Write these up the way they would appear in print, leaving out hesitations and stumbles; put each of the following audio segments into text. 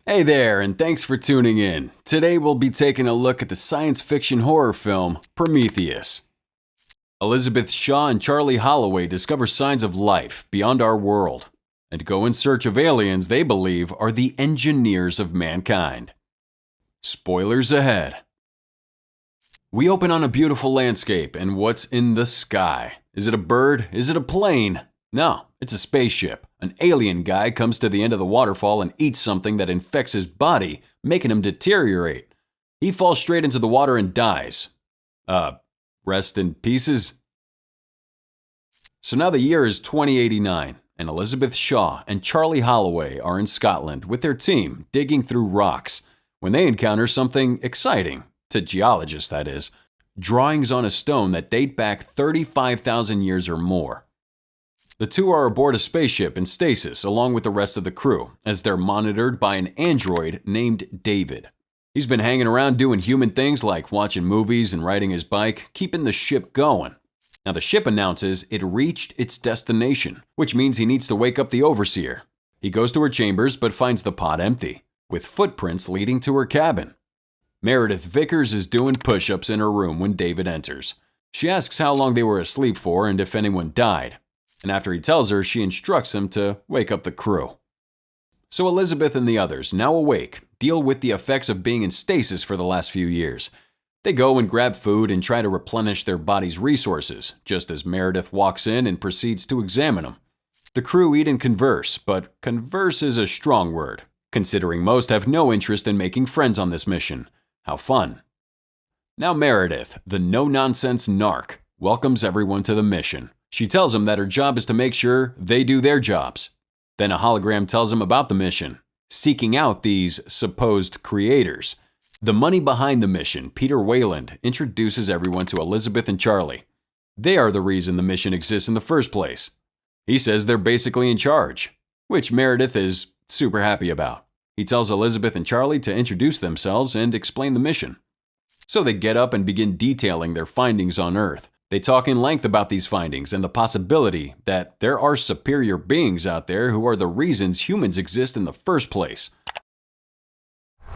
Hey there, and thanks for tuning in. Today we'll be taking a look at the science fiction horror film Prometheus. Elizabeth Shaw and Charlie Holloway discover signs of life beyond our world and go in search of aliens they believe are the engineers of mankind. Spoilers ahead. We open on a beautiful landscape, and what's in the sky? Is it a bird? Is it a plane? No, it's a spaceship. An alien guy comes to the end of the waterfall and eats something that infects his body, making him deteriorate. He falls straight into the water and dies. Rest in pieces? So now the year is 2089, and Elizabeth Shaw and Charlie Holloway are in Scotland with their team digging through rocks when they encounter something exciting, to geologists that is, drawings on a stone that date back 35,000 years or more. The two are aboard a spaceship in stasis along with the rest of the crew, as they're monitored by an android named David. He's been hanging around doing human things like watching movies and riding his bike, keeping the ship going. Now the ship announces it reached its destination, which means he needs to wake up the overseer. He goes to her chambers but finds the pod empty, with footprints leading to her cabin. Meredith Vickers is doing push-ups in her room when David enters. She asks how long they were asleep for and if anyone died. And after he tells her, she instructs him to wake up the crew. So Elizabeth and the others, now awake, deal with the effects of being in stasis for the last few years. They go and grab food and try to replenish their body's resources, just as Meredith walks in and proceeds to examine them. The crew eat and converse, but converse is a strong word, considering most have no interest in making friends on this mission. How fun. Now Meredith, the no-nonsense narc, welcomes everyone to the mission. She tells them that her job is to make sure they do their jobs. Then a hologram tells them about the mission, seeking out these supposed creators. The money behind the mission, Peter Wayland, introduces everyone to Elizabeth and Charlie. They are the reason the mission exists in the first place. He says they're basically in charge, which Meredith is super happy about. He tells Elizabeth and Charlie to introduce themselves and explain the mission. So they get up and begin detailing their findings on Earth. They talk in length about these findings and the possibility that there are superior beings out there who are the reasons humans exist in the first place.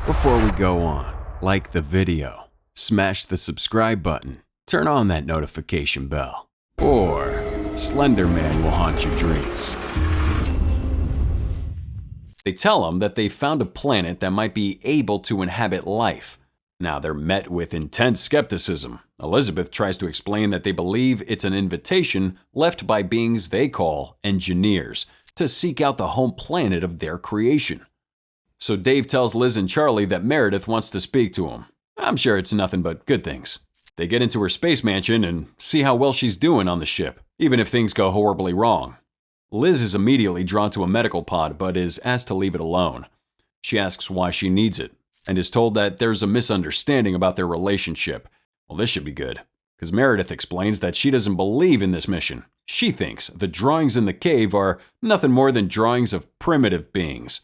Before we go on, like the video, smash the subscribe button, turn on that notification bell, or Slender Man will haunt your dreams. They tell them that they found a planet that might be able to inhabit life. Now they're met with intense skepticism. Elizabeth tries to explain that they believe it's an invitation left by beings they call engineers to seek out the home planet of their creation. So Dave tells Liz and Charlie that Meredith wants to speak to him. I'm sure it's nothing but good things. They get into her space mansion and see how well she's doing on the ship, even if things go horribly wrong. Liz is immediately drawn to a medical pod but is asked to leave it alone. She asks why she needs it, and is told that there's a misunderstanding about their relationship. Well, this should be good, because Meredith explains that she doesn't believe in this mission. She thinks the drawings in the cave are nothing more than drawings of primitive beings.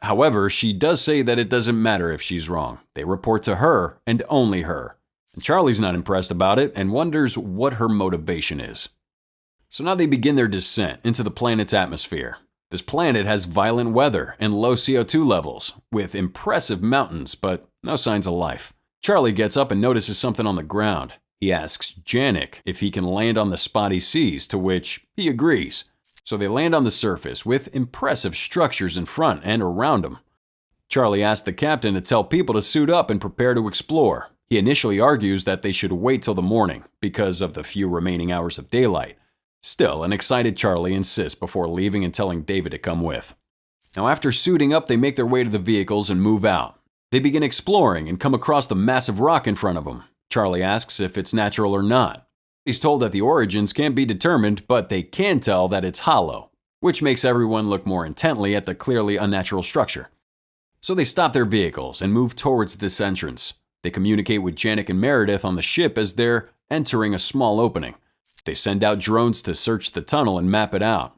However, she does say that it doesn't matter if she's wrong. They report to her and only her. And Charlie's not impressed about it and wonders what her motivation is. So now they begin their descent into the planet's atmosphere. This planet has violent weather and low CO2 levels, with impressive mountains, but no signs of life. Charlie gets up and notices something on the ground. He asks Janik if he can land on the spot he sees, to which he agrees. So they land on the surface with impressive structures in front and around them. Charlie asks the captain to tell people to suit up and prepare to explore. He initially argues that they should wait till the morning because of the few remaining hours of daylight. Still, an excited Charlie insists before leaving and telling David to come with. Now after suiting up, they make their way to the vehicles and move out. They begin exploring and come across the massive rock in front of them. Charlie asks if it's natural or not. He's told that the origins can't be determined, but they can tell that it's hollow, which makes everyone look more intently at the clearly unnatural structure. So they stop their vehicles and move towards this entrance. They communicate with Janik and Meredith on the ship as they're entering a small opening. They send out drones to search the tunnel and map it out.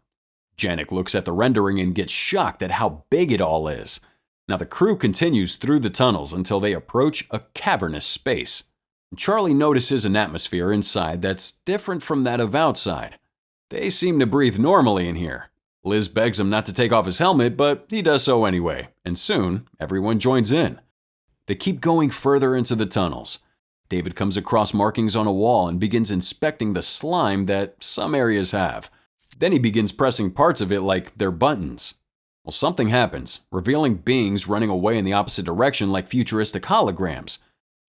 Janik looks at the rendering and gets shocked at how big it all is. Now the crew continues through the tunnels until they approach a cavernous space. Charlie notices an atmosphere inside that's different from that of outside. They seem to breathe normally in here. Liz begs him not to take off his helmet, but he does so anyway, and soon everyone joins in. They keep going further into the tunnels. David comes across markings on a wall and begins inspecting the slime that some areas have. Then he begins pressing parts of it like they're buttons. Well, something happens, revealing beings running away in the opposite direction like futuristic holograms.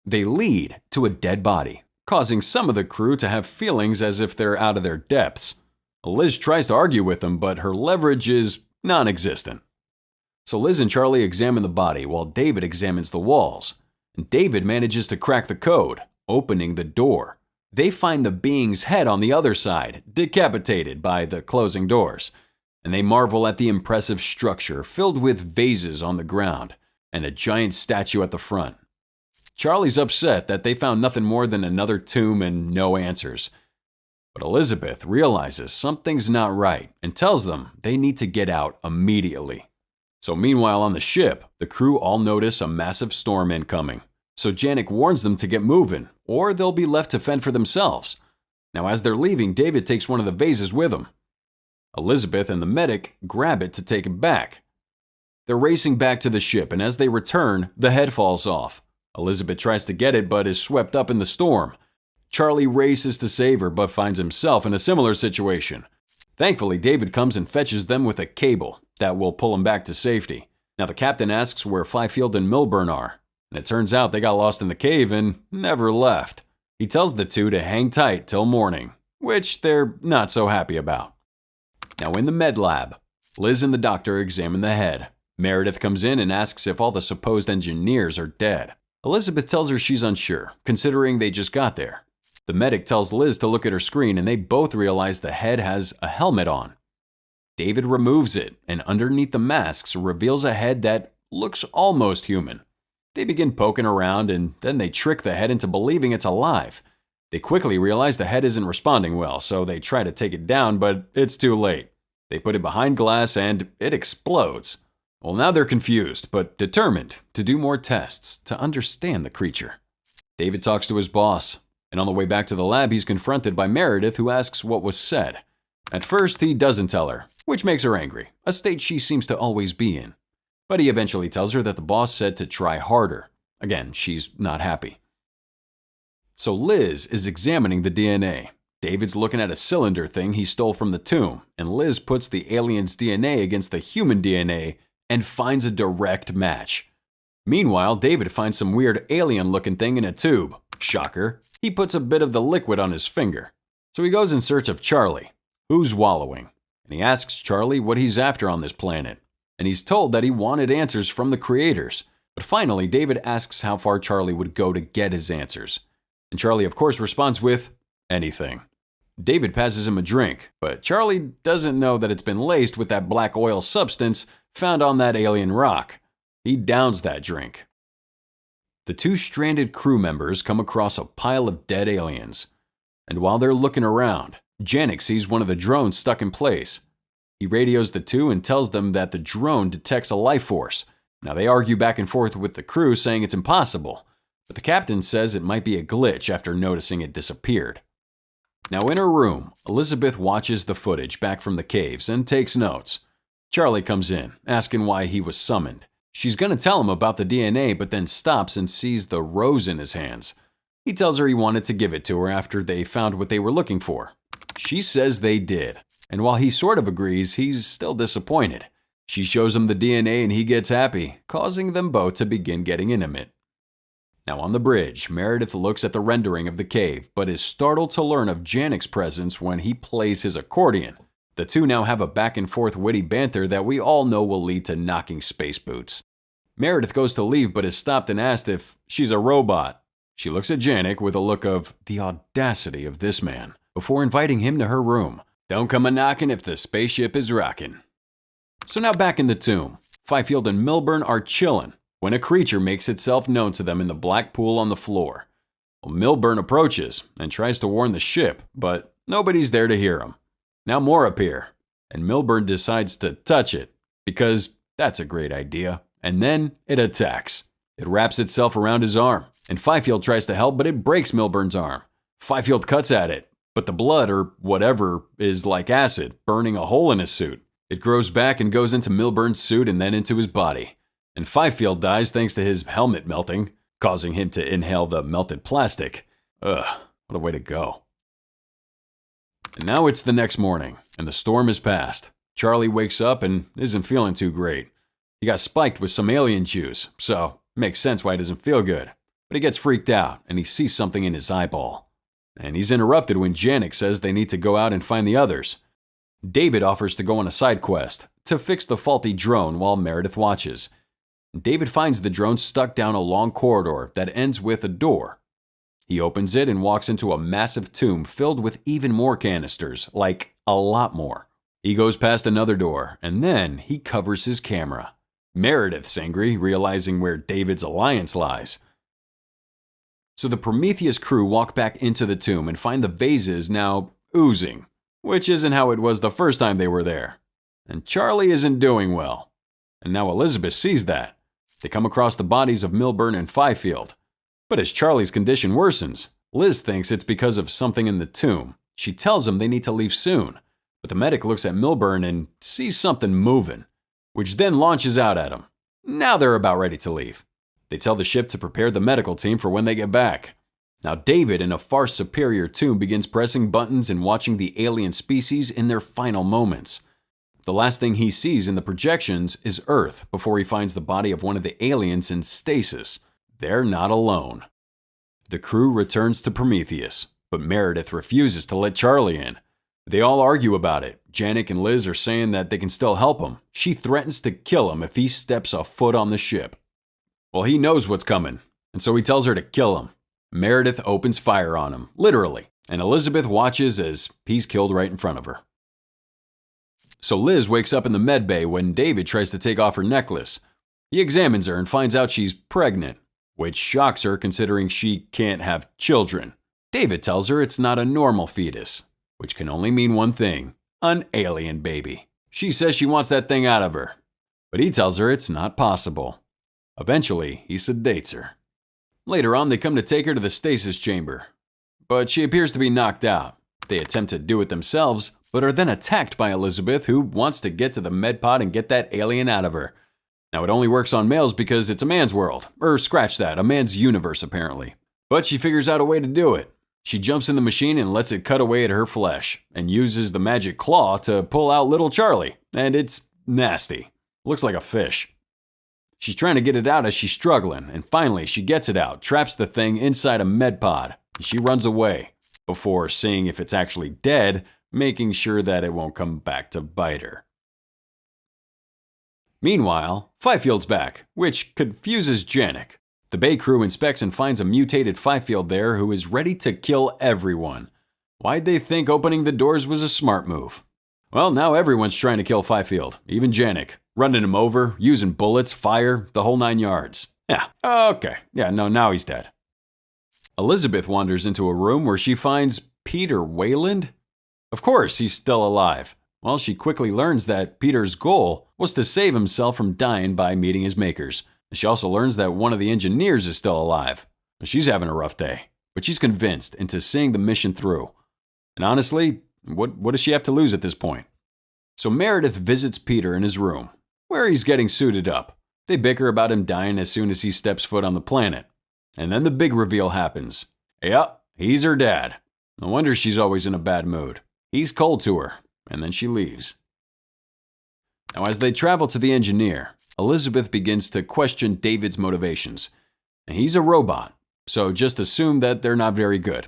They lead to a dead body, causing some of the crew to have feelings as if they're out of their depths. Liz tries to argue with them, but her leverage is non-existent. So Liz and Charlie examine the body while David examines the walls. And David manages to crack the code, opening the door. They find the being's head on the other side, decapitated by the closing doors. And they marvel at the impressive structure filled with vases on the ground and a giant statue at the front. Charlie's upset that they found nothing more than another tomb and no answers. But Elizabeth realizes something's not right and tells them they need to get out immediately. So meanwhile on the ship, the crew all notice a massive storm incoming. So Janek warns them to get moving, or they'll be left to fend for themselves. Now as they're leaving, David takes one of the vases with him. Elizabeth and the medic grab it to take it back. They're racing back to the ship, and as they return, the head falls off. Elizabeth tries to get it but is swept up in the storm. Charlie races to save her but finds himself in a similar situation. Thankfully, David comes and fetches them with a cable that will pull him back to safety. Now the captain asks where Fifield and Milburn are, and it turns out they got lost in the cave and never left. He tells the two to hang tight till morning, which they're not so happy about. Now in the med lab, Liz and the doctor examine the head. Meredith comes in and asks if all the supposed engineers are dead. Elizabeth tells her she's unsure, considering they just got there. The medic tells Liz to look at her screen, and they both realize the head has a helmet on. David removes it, and underneath the masks reveals a head that looks almost human. They begin poking around, and then they trick the head into believing it's alive. They quickly realize the head isn't responding well, so they try to take it down, but it's too late. They put it behind glass, and it explodes. Well, now they're confused, but determined to do more tests to understand the creature. David talks to his boss, and on the way back to the lab, he's confronted by Meredith, who asks what was said. At first, he doesn't tell her, which makes her angry, a state she seems to always be in. But he eventually tells her that the boss said to try harder. Again, she's not happy. So Liz is examining the DNA. David's looking at a cylinder thing he stole from the tomb, and Liz puts the alien's DNA against the human DNA and finds a direct match. Meanwhile, David finds some weird alien-looking thing in a tube. Shocker. He puts a bit of the liquid on his finger. So he goes in search of Charlie, who's wallowing, and he asks Charlie what he's after on this planet. And he's told that he wanted answers from the creators. But finally, David asks how far Charlie would go to get his answers. And Charlie, of course, responds with anything. David passes him a drink, but Charlie doesn't know that it's been laced with that black oil substance found on that alien rock. He downs that drink. The two stranded crew members come across a pile of dead aliens. And while they're looking around, Janek sees one of the drones stuck in place. He radios the two and tells them that the drone detects a life force. Now they argue back and forth with the crew, saying it's impossible, but the captain says it might be a glitch after noticing it disappeared. Now in her room, Elizabeth watches the footage back from the caves and takes notes. Charlie comes in, asking why he was summoned. She's going to tell him about the DNA, but then stops and sees the rose in his hands. He tells her he wanted to give it to her after they found what they were looking for. She says they did, and while he sort of agrees, he's still disappointed. She shows him the DNA and he gets happy, causing them both to begin getting intimate. Now on the bridge, Meredith looks at the rendering of the cave, but is startled to learn of Janek's presence when he plays his accordion. The two now have a back and forth witty banter that we all know will lead to knocking space boots. Meredith goes to leave but is stopped and asked if she's a robot. She looks at Janek with a look of the audacity of this man before inviting him to her room. Don't come a-knockin' if the spaceship is rockin'. So now back in the tomb, Fifield and Milburn are chillin' when a creature makes itself known to them in the black pool on the floor. Well, Milburn approaches and tries to warn the ship, but nobody's there to hear him. Now more appear, and Milburn decides to touch it, because that's a great idea, and then it attacks. It wraps itself around his arm, and Fifield tries to help, but it breaks Milburn's arm. Fifield cuts at it, but the blood, or whatever, is like acid, burning a hole in his suit. It grows back and goes into Milburn's suit and then into his body. And Fifield dies thanks to his helmet melting, causing him to inhale the melted plastic. Ugh, what a way to go. And now it's the next morning, and the storm has passed. Charlie wakes up and isn't feeling too great. He got spiked with some alien juice, so it makes sense why he doesn't feel good. But he gets freaked out, and he sees something in his eyeball. And he's interrupted when Janik says they need to go out and find the others. David offers to go on a side quest to fix the faulty drone while Meredith watches. David finds the drone stuck down a long corridor that ends with a door. He opens it and walks into a massive tomb filled with even more canisters, like a lot more. He goes past another door, and then he covers his camera. Meredith's angry, realizing where David's alliance lies. So the Prometheus crew walk back into the tomb and find the vases now oozing, which isn't how it was the first time they were there. And Charlie isn't doing well. And now Elizabeth sees that. They come across the bodies of Milburn and Fifield. But as Charlie's condition worsens, Liz thinks it's because of something in the tomb. She tells him they need to leave soon. But the medic looks at Milburn and sees something moving, which then launches out at him. Now they're about ready to leave. They tell the ship to prepare the medical team for when they get back. Now David, in a far superior tomb, begins pressing buttons and watching the alien species in their final moments. The last thing he sees in the projections is Earth before he finds the body of one of the aliens in stasis. They're not alone. The crew returns to Prometheus, but Meredith refuses to let Charlie in. They all argue about it. Janik and Liz are saying that they can still help him. She threatens to kill him if he steps a foot on the ship. Well, he knows what's coming, and so he tells her to kill him. Meredith opens fire on him, literally, and Elizabeth watches as he's killed right in front of her. So Liz wakes up in the med bay when David tries to take off her necklace. He examines her and finds out she's pregnant, which shocks her considering she can't have children. David tells her it's not a normal fetus, which can only mean one thing: an alien baby. She says she wants that thing out of her, but he tells her it's not possible. Eventually, he sedates her. Later on, they come to take her to the stasis chamber, but she appears to be knocked out. They attempt to do it themselves, but are then attacked by Elizabeth, who wants to get to the med pod and get that alien out of her. Now, it only works on males because it's a man's world, or scratch that, a man's universe apparently. But she figures out a way to do it. She jumps in the machine and lets it cut away at her flesh, and uses the magic claw to pull out little Charlie, and it's nasty. Looks like a fish. She's trying to get it out as she's struggling, and finally she gets it out, traps the thing inside a med pod, and she runs away, before seeing if it's actually dead, making sure that it won't come back to bite her. Meanwhile, Fifield's back, which confuses Janik. The Bay crew inspects and finds a mutated Fifield there who is ready to kill everyone. Why'd they think opening the doors was a smart move? Well, now everyone's trying to kill Fifield, even Janik. Running him over, using bullets, fire, the whole 9 yards. Yeah, okay. Yeah, no, now he's dead. Elizabeth wanders into a room where she finds Peter Wayland. Of course, he's still alive. Well, she quickly learns that Peter's goal was to save himself from dying by meeting his makers. She also learns that one of the engineers is still alive. She's having a rough day, but she's convinced into seeing the mission through. And honestly, what does she have to lose at this point? So Meredith visits Peter in his room, where he's getting suited up. They bicker about him dying as soon as he steps foot on the planet. And then the big reveal happens. Yep, he's her dad. No wonder she's always in a bad mood. He's cold to her, and then she leaves. Now, as they travel to the engineer, Elizabeth begins to question David's motivations. And he's a robot, so just assume that they're not very good.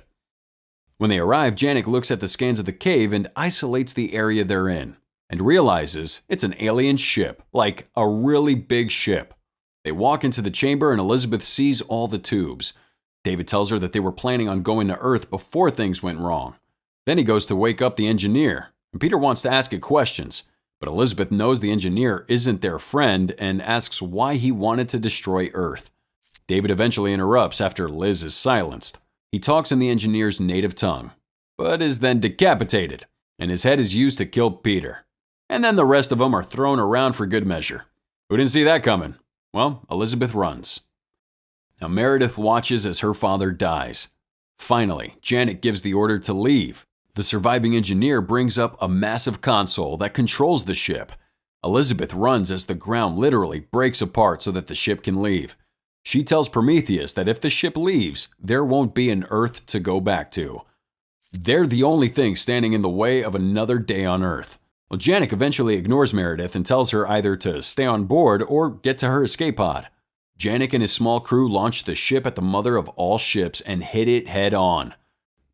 When they arrive, Janik looks at the scans of the cave and isolates the area they're in, and realizes it's an alien ship, like a really big ship. They walk into the chamber and Elizabeth sees all the tubes. David tells her that they were planning on going to Earth before things went wrong. Then he goes to wake up the engineer, and Peter wants to ask it questions, but Elizabeth knows the engineer isn't their friend and asks why he wanted to destroy Earth. David eventually interrupts after Liz is silenced. He talks in the engineer's native tongue, but is then decapitated, and his head is used to kill Peter. And then the rest of them are thrown around for good measure. Who didn't see that coming? Well, Elizabeth runs. Now Meredith watches as her father dies. Finally, Janik gives the order to leave. The surviving engineer brings up a massive console that controls the ship. Elizabeth runs as the ground literally breaks apart so that the ship can leave. She tells Prometheus that if the ship leaves, there won't be an Earth to go back to. They're the only thing standing in the way of another day on Earth. Well, Janek eventually ignores Meredith and tells her either to stay on board or get to her escape pod. Janek and his small crew launch the ship at the mother of all ships and hit it head on.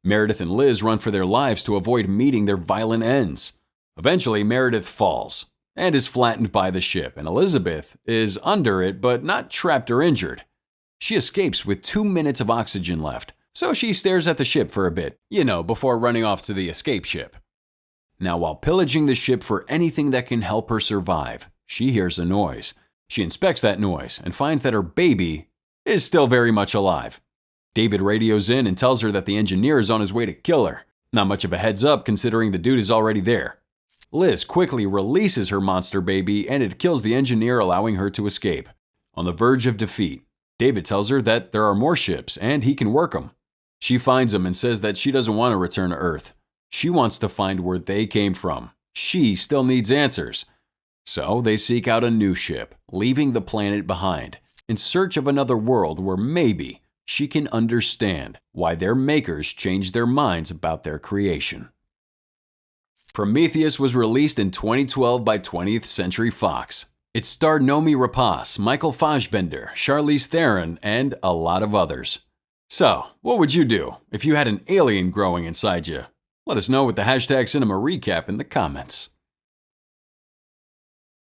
Meredith and Liz run for their lives to avoid meeting their violent ends. Eventually, Meredith falls and is flattened by the ship, and Elizabeth is under it but not trapped or injured. She escapes with 2 minutes of oxygen left, so she stares at the ship for a bit, before running off to the escape ship. Now, while pillaging the ship for anything that can help her survive, she hears a noise. She inspects that noise and finds that her baby is still very much alive. David radios in and tells her that the engineer is on his way to kill her. Not much of a heads up considering the dude is already there. Liz quickly releases her monster baby and it kills the engineer, allowing her to escape. On the verge of defeat, David tells her that there are more ships and he can work them. She finds them and says that she doesn't want to return to Earth. She wants to find where they came from. She still needs answers. So they seek out a new ship, leaving the planet behind, in search of another world where maybe she can understand why their makers changed their minds about their creation. Prometheus was released in 2012 by 20th Century Fox. It starred Noomi Rapace, Michael Fassbender, Charlize Theron, and a lot of others. So, what would you do if you had an alien growing inside you? Let us know with the hashtag CinemaRecap in the comments.